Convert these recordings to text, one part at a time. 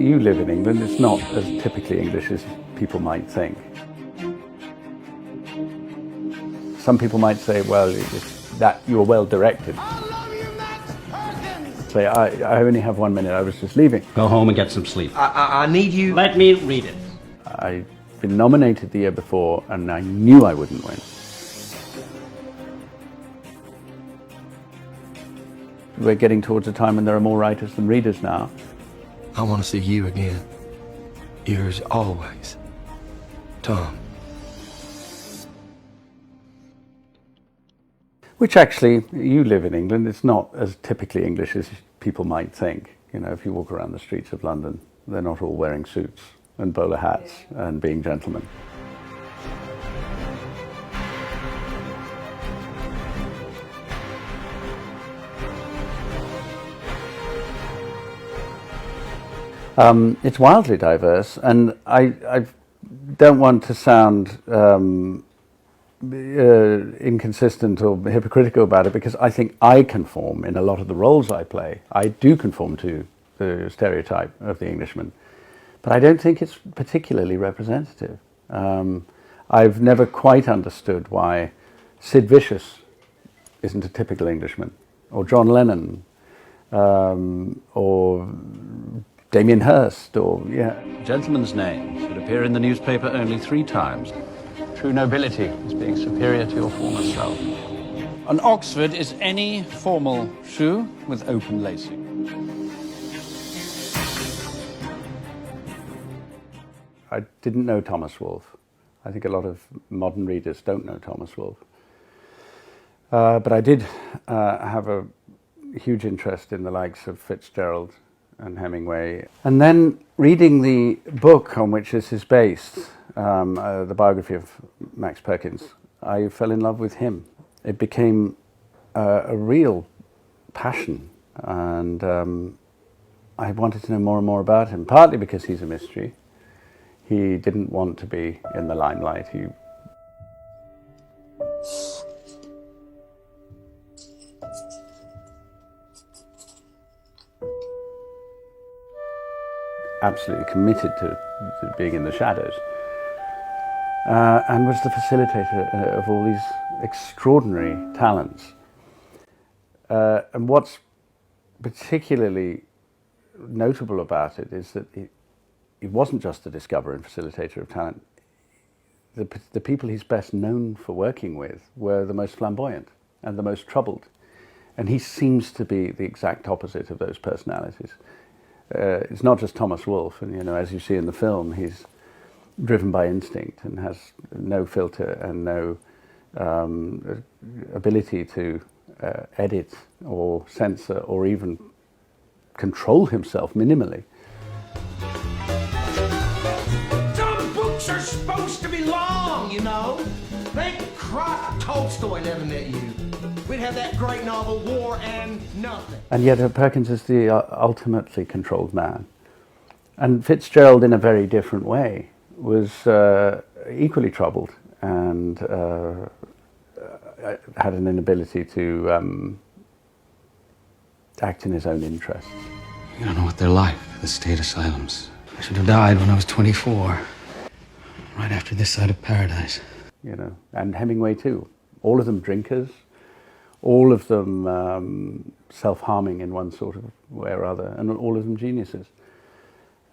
you live in England, it's not as typically English as people might think. Some people might say, well, that you were well directed. I love you, Max Perkins! Say, I only have 1 minute, I was just leaving. Go home and get some sleep. I need you. Let me read it. I'd been nominated the year before and I knew I wouldn't win. We're getting towards a time when there are more writers than readers now. I want to see you again. Yours always, Tom. Which actually, you live in England, it's not as typically English as people might think. You know, if you walk around the streets of London, they're not all wearing suits and bowler hats and being gentlemen. It's wildly diverse, and I don't want to sound inconsistent or hypocritical about it, because I think I conform in a lot of the roles I play. I do conform to the stereotype of the Englishman, but I don't think it's particularly representative. I've never quite understood why Sid Vicious isn't a typical Englishman, or John Lennon, or Damien Hirst, or Gentlemen's names would appear in the newspaper only 3 times. True nobility is being superior to your former self. An Oxford is any formal shoe with open lacing. I didn't know Thomas Wolfe. I think a lot of modern readers don't know Thomas Wolfe. But I did have a huge interest in the likes of Fitzgerald and Hemingway. And then reading the book on which this is based, the biography of Max Perkins, I fell in love with him. It became a real passion, and I wanted to know more and more about him, partly because he's a mystery. He didn't want to be in the limelight. He absolutely committed to being in the shadows, and was the facilitator of all these extraordinary talents. And what's particularly notable about it is that he wasn't just a discoverer and facilitator of talent. The people he's best known for working with were the most flamboyant and the most troubled, and he seems to be the exact opposite of those personalities. It's not just Thomas Wolfe, and as you see in the film, he's driven by instinct and has no filter and no ability to edit or censor or even control himself minimally. Some books are supposed to be long, Thank crap Tolstoy never met you. We'd have that great novel, War and Nothing. And yet Perkins is the ultimately controlled man. And Fitzgerald, in a very different way, was equally troubled and had an inability to act in his own interests. You don't know what they're like, the state asylums. I should have died when I was 24, right after this side of paradise. And Hemingway too. All of them drinkers, all of them self-harming in one sort of way or other, and all of them geniuses.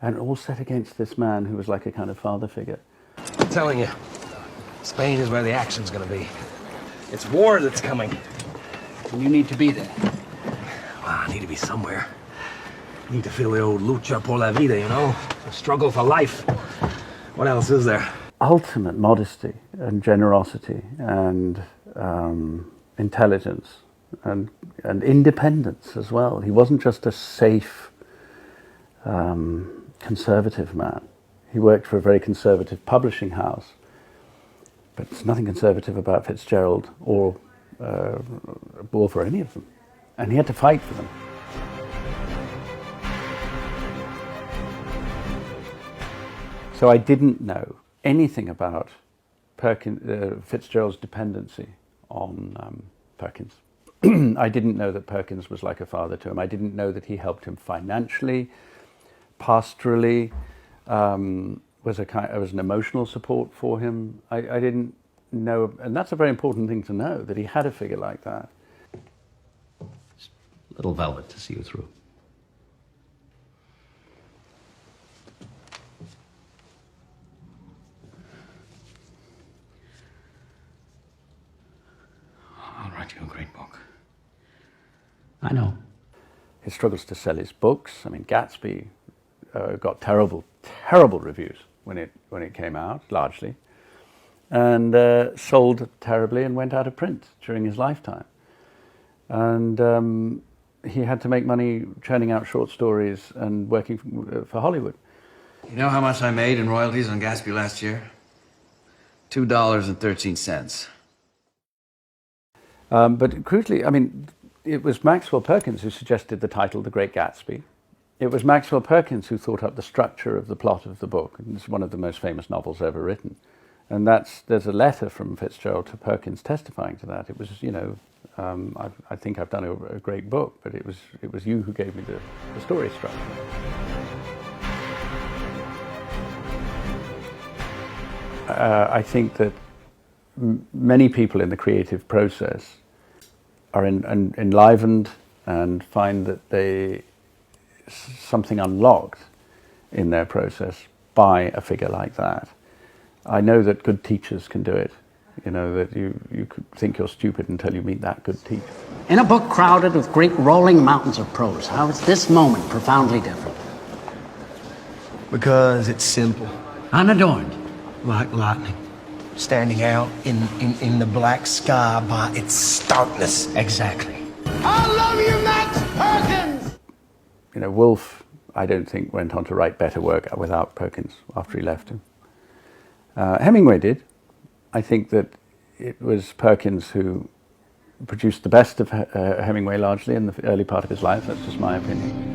And all set against this man who was like a kind of father figure. I'm telling you, Spain is where the action's gonna be. It's war that's coming. And you need to be there. Well, I need to be somewhere. I need to feel the old lucha por la vida, The struggle for life. What else is there? Ultimate modesty and generosity and intelligence and independence as well. He wasn't just a safe, conservative man. He worked for a very conservative publishing house, but there's nothing conservative about Fitzgerald or Wolfe or any of them, and he had to fight for them. So I didn't know anything about Fitzgerald's dependency on Perkins. I didn't know that Perkins was like a father to him. I didn't know that he helped him financially, pastorally, was an emotional support for him. I didn't know, and that's a very important thing to know, that he had a figure like that. Little velvet to see you through. I'll write you a great book. I know. His struggles to sell his books. I mean, Gatsby got terrible reviews when it came out, largely, and sold terribly and went out of print during his lifetime. And he had to make money churning out short stories and working for Hollywood. You know how much I made in royalties on Gatsby last year? $2.13. But crucially, I mean, it was Maxwell Perkins who suggested the title, The Great Gatsby. It was Maxwell Perkins who thought up the structure of the plot of the book. And it's one of the most famous novels ever written. And there's a letter from Fitzgerald to Perkins testifying to that. It was, you know, I think I've done a great book, but it was you who gave me the story structure. I think that many people in the creative process are enlivened and find that something unlocked in their process by a figure like that. I know that good teachers can do it. You know, that you could think you're stupid until you meet that good teacher. In a book crowded with great rolling mountains of prose, how is this moment profoundly different? Because it's simple. Unadorned. Like lightning. Standing out in the black sky by its starkness. Exactly. I love you, Max Perkins! You know, Woolf, I don't think, went on to write better work without Perkins after he left him. Hemingway did. I think that it was Perkins who produced the best of Hemingway largely in the early part of his life. That's just my opinion.